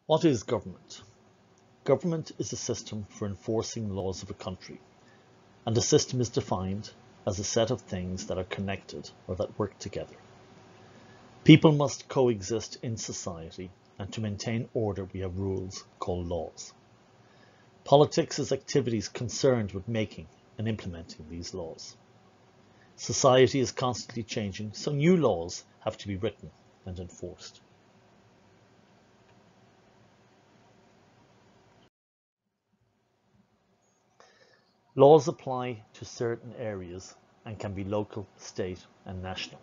What is government? Government is a system for enforcing laws of a country, and a system is defined as a set of things that are connected or that work together. People must coexist in society, and to maintain order we have rules called laws. Politics is activities concerned with making and implementing these laws. Society is constantly changing, so new laws have to be written and enforced. Laws apply to certain areas and can be local, state, and national.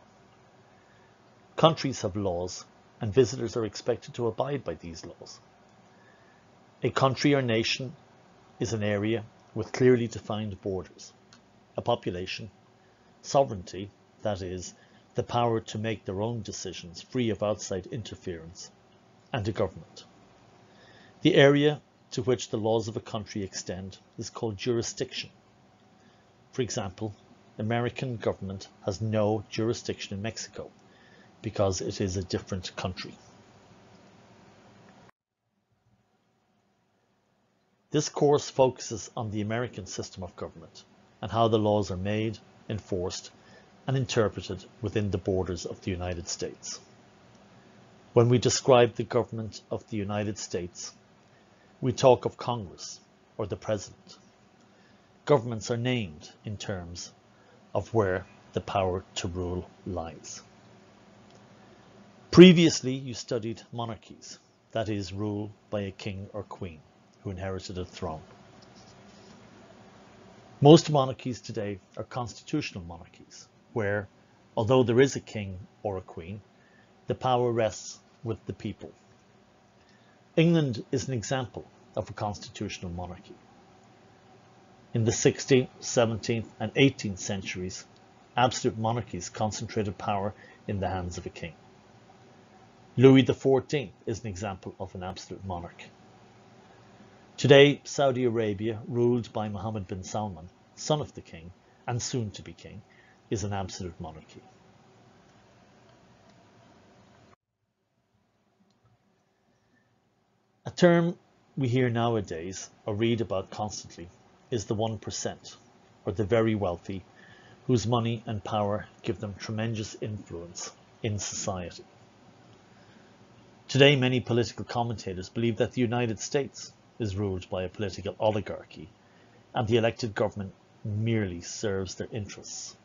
Countries have laws, and visitors are expected to abide by these laws. A country or nation is an area with clearly defined borders, a population, sovereignty, that is, the power to make their own decisions free of outside interference, and a government. The area to which the laws of a country extend is called jurisdiction. For example, American government has no jurisdiction in Mexico because it is a different country. This course focuses on the American system of government and how the laws are made, enforced, and interpreted within the borders of the United States. When we describe the government of the United States, we talk of Congress or the President. Governments are named in terms of where the power to rule lies. Previously, you studied monarchies, that is, rule by a king or queen who inherited a throne. Most monarchies today are constitutional monarchies, where, although there is a king or a queen, the power rests with the people. England is an example of a constitutional monarchy. In the 16th, 17th, and 18th centuries, absolute monarchies concentrated power in the hands of a king. Louis XIV is an example of an absolute monarch. Today, Saudi Arabia, ruled by Mohammed bin Salman, son of the king and soon to be king, is an absolute monarchy. A term we hear nowadays or read about constantly is the 1%, or the very wealthy, whose money and power give them tremendous influence in society. Today, many political commentators believe that the United States is ruled by a political oligarchy, and the elected government merely serves their interests.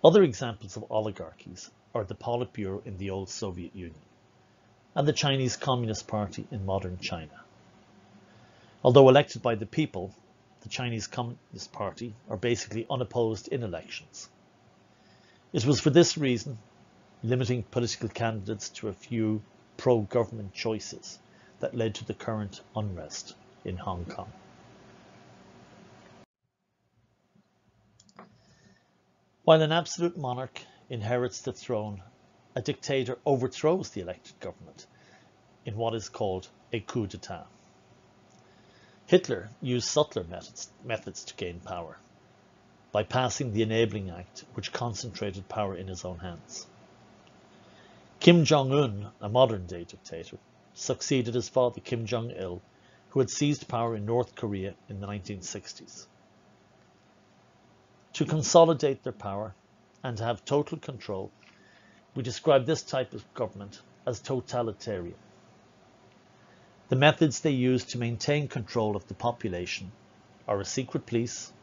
Other examples of oligarchies are the Politburo in the old Soviet Union and the Chinese Communist Party in modern China. Although elected by the people, the Chinese Communist Party are basically unopposed in elections. It was for this reason, limiting political candidates to a few pro-government choices, that led to the current unrest in Hong Kong. While an absolute monarch inherits the throne, a dictator overthrows the elected government in what is called a coup d'etat. Hitler used subtler methods to gain power by passing the Enabling Act, which concentrated power in his own hands. Kim Jong-un, a modern-day dictator, succeeded his father Kim Jong-il, who had seized power in North Korea in the 1960s. To consolidate their power and to have total control, we describe this type of government as totalitarian. The methods they use to maintain control of the population are a secret police,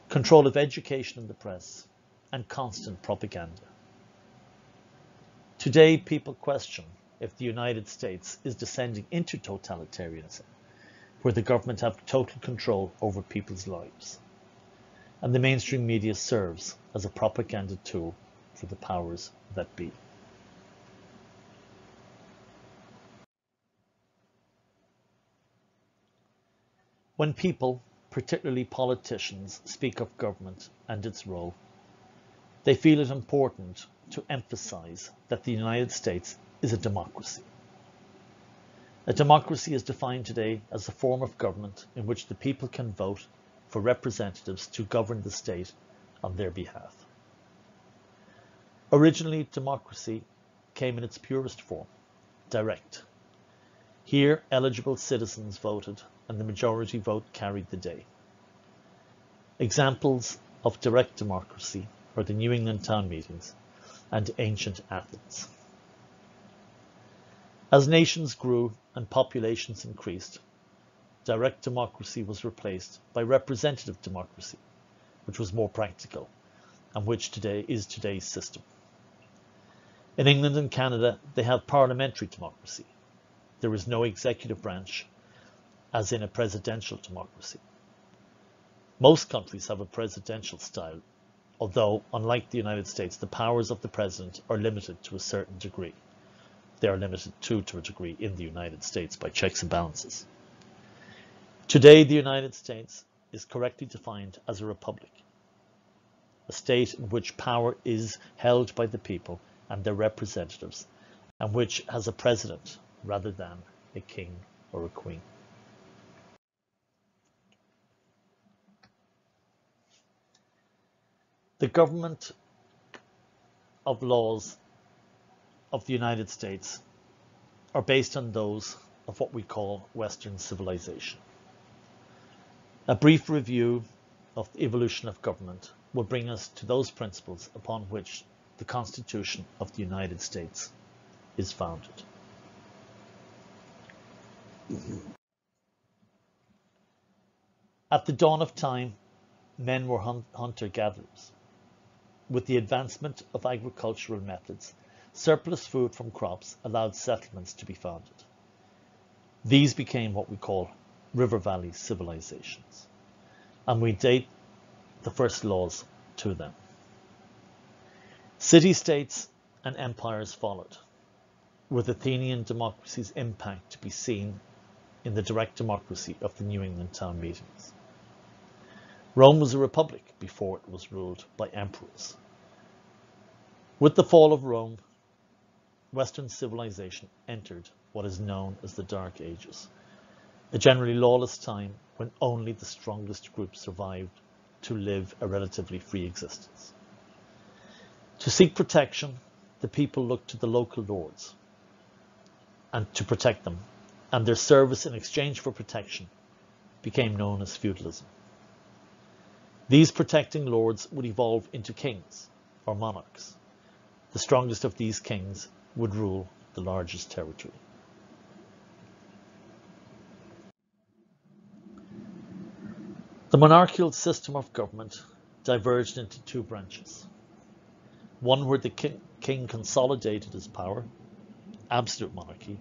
control of education and the press, and constant propaganda. Today, people question if the United States is descending into totalitarianism, where the government have total control over people's lives, and the mainstream media serves as a propaganda tool for the powers that be. When people, particularly politicians, speak of government and its role, they feel it important to emphasize that the United States is a democracy. A democracy is defined today as a form of government in which the people can vote for representatives to govern the state on their behalf. Originally, democracy came in its purest form, direct. Here, eligible citizens voted, and the majority vote carried the day. Examples of direct democracy are the New England town meetings and ancient Athens. As nations grew and populations increased, direct democracy was replaced by representative democracy, which was more practical and which is today's system. In England and Canada, they have parliamentary democracy. There is no executive branch, as in a presidential democracy. Most countries have a presidential style, although, unlike the United States, the powers of the president are limited to a certain degree. They are limited to a degree in the United States by checks and balances. Today, the United States is correctly defined as a republic, a state in which power is held by the people and their representatives, and which has a president rather than a king or a queen. The government of laws of the United States are based on those of what we call Western civilization. A brief review of the evolution of government will bring us to those principles upon which the Constitution of the United States is founded. At the dawn of time, men were hunter-gatherers. With the advancement of agricultural methods, surplus food from crops allowed settlements to be founded. These became what we call river valley civilizations, and we date the first laws to them. City-states and empires followed, with Athenian democracy's impact to be seen in the direct democracy of the New England town meetings. Rome was a republic before it was ruled by emperors. With the fall of Rome, Western civilization entered what is known as the Dark Ages, a generally lawless time when only the strongest group survived to live a relatively free existence. To seek protection, the people looked to the local lords and to protect them, and their service in exchange for protection became known as feudalism. These protecting lords would evolve into kings or monarchs. The strongest of these kings would rule the largest territory. The monarchical system of government diverged into two branches. One where the king consolidated his power, absolute monarchy,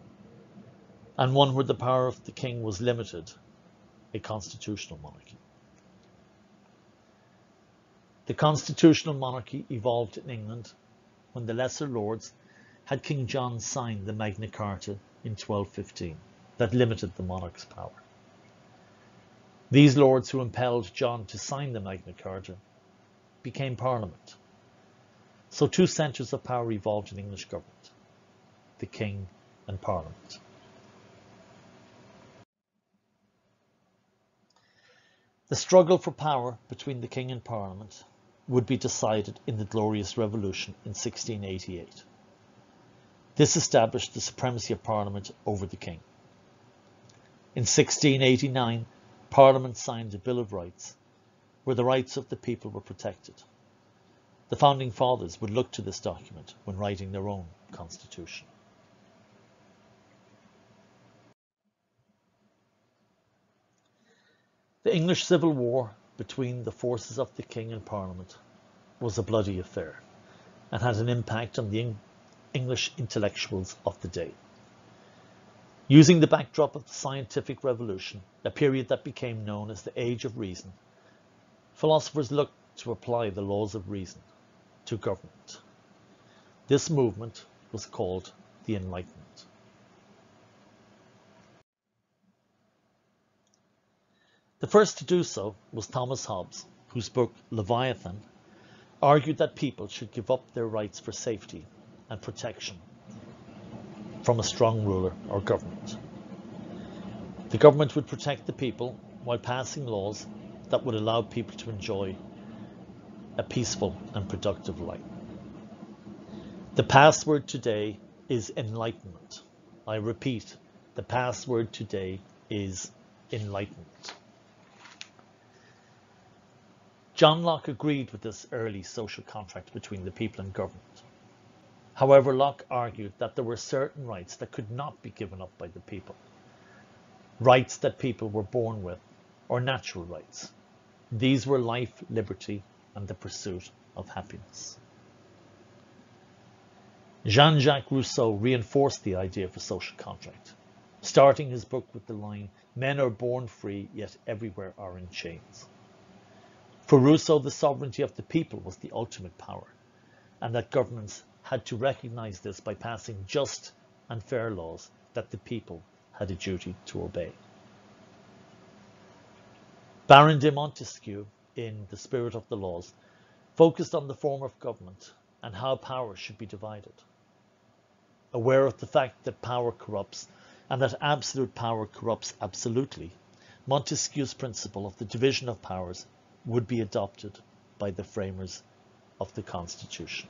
and one where the power of the king was limited, a constitutional monarchy. The constitutional monarchy evolved in England when the lesser lords had King John sign the Magna Carta in 1215 that limited the monarch's power. These lords who impelled John to sign the Magna Carta became Parliament. So two centres of power evolved in English government, the King and Parliament. The struggle for power between the King and Parliament would be decided in the Glorious Revolution in 1688. This established the supremacy of Parliament over the King. In 1689, Parliament signed a Bill of Rights, where the rights of the people were protected. The Founding Fathers would look to this document when writing their own constitution. The English Civil War between the forces of the King and Parliament was a bloody affair and had an impact on the English intellectuals of the day. Using the backdrop of the scientific revolution, a period that became known as the Age of Reason, philosophers looked to apply the laws of reason to government. This movement was called the Enlightenment. The first to do so was Thomas Hobbes, whose book Leviathan argued that people should give up their rights for safety and protection from a strong ruler or government. The government would protect the people while passing laws that would allow people to enjoy a peaceful and productive life. The password today is enlightenment. I repeat, The password today is enlightenment. John Locke agreed with this early social contract between the people and government. However, Locke argued that there were certain rights that could not be given up by the people. Rights that people were born with, or natural rights. These were life, liberty, and the pursuit of happiness. Jean-Jacques Rousseau reinforced the idea of a social contract, starting his book with the line, "Men are born free, yet everywhere are in chains." For Rousseau, the sovereignty of the people was the ultimate power, and that governments had to recognize this by passing just and fair laws that the people had a duty to obey. Baron de Montesquieu, in The Spirit of the Laws, focused on the form of government and how power should be divided. Aware of the fact that power corrupts and that absolute power corrupts absolutely, Montesquieu's principle of the division of powers would be adopted by the framers of the Constitution.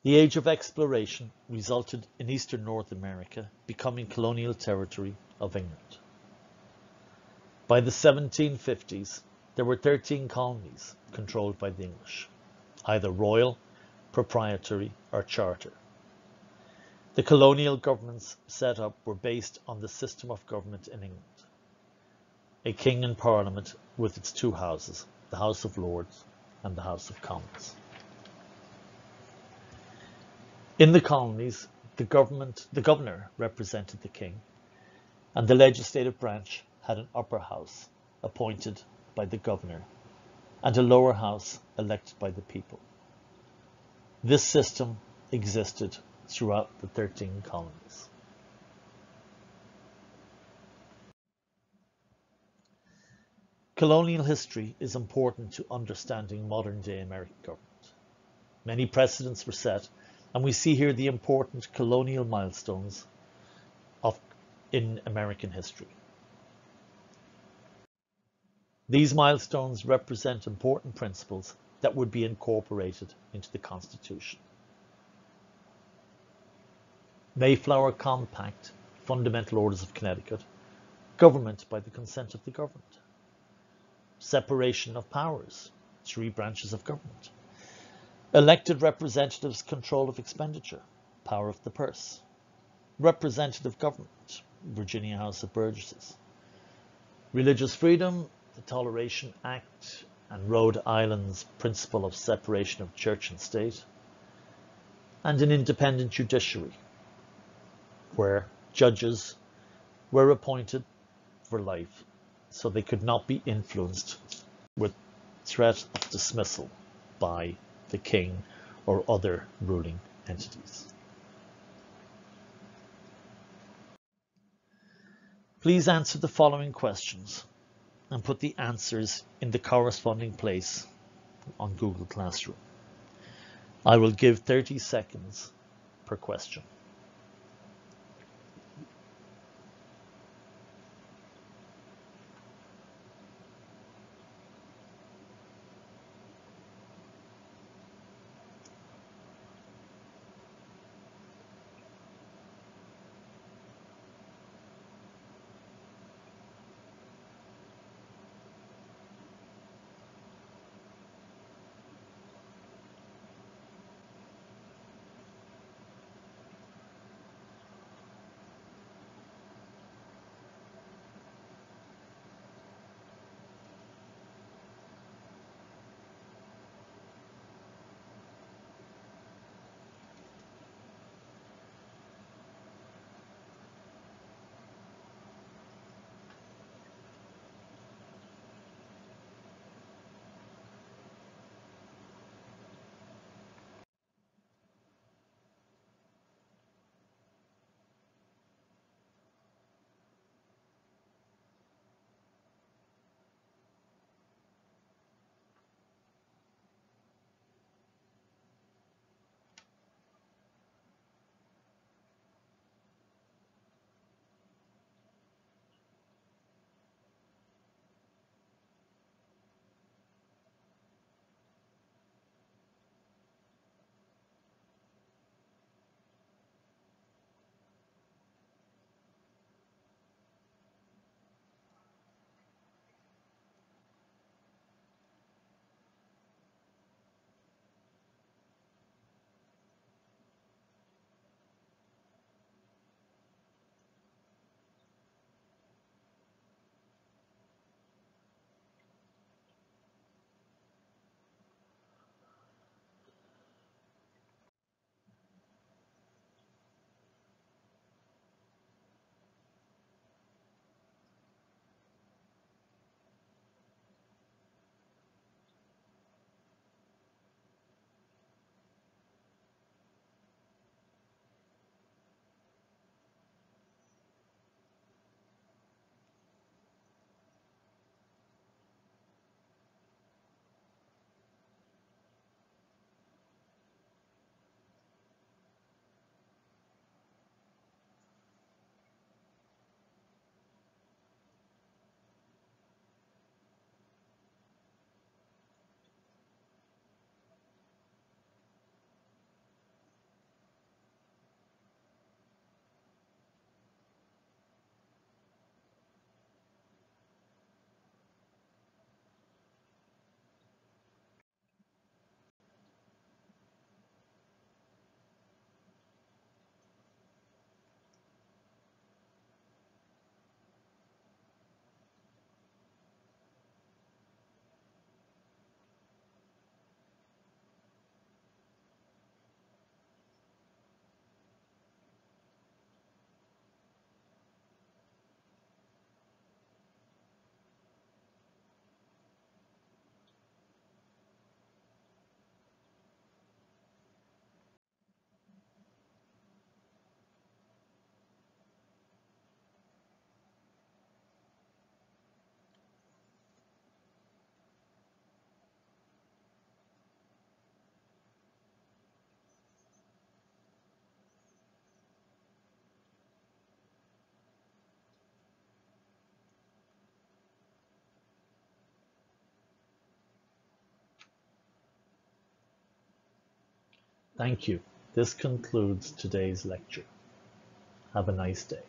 The Age of Exploration resulted in eastern North America becoming colonial territory of England. By the 1750s, there were 13 colonies controlled by the English, either royal, proprietary, or charter. The colonial governments set up were based on the system of government in England. A king and parliament with its two houses, the House of Lords and the House of Commons. In the colonies, the governor represented the king, and the legislative branch had an upper house appointed by the governor and a lower house elected by the people. This system existed throughout the 13 colonies. Colonial history is important to understanding modern-day American government. Many precedents were set, and we see here the important colonial milestones in American history. These milestones represent important principles that would be incorporated into the Constitution. Mayflower Compact, Fundamental Orders of Connecticut, government by the consent of the governed. Separation of powers, 3 branches of government. Elected representatives' control of expenditure, power of the purse. Representative government, Virginia House of Burgesses. Religious freedom, the Toleration Act, and Rhode Island's principle of separation of church and state. And an independent judiciary, where judges were appointed for life, so they could not be influenced with threat of dismissal by the king or other ruling entities. Please answer the following questions and put the answers in the corresponding place on Google Classroom. I will give 30 seconds per question. Thank you. This concludes today's lecture. Have a nice day.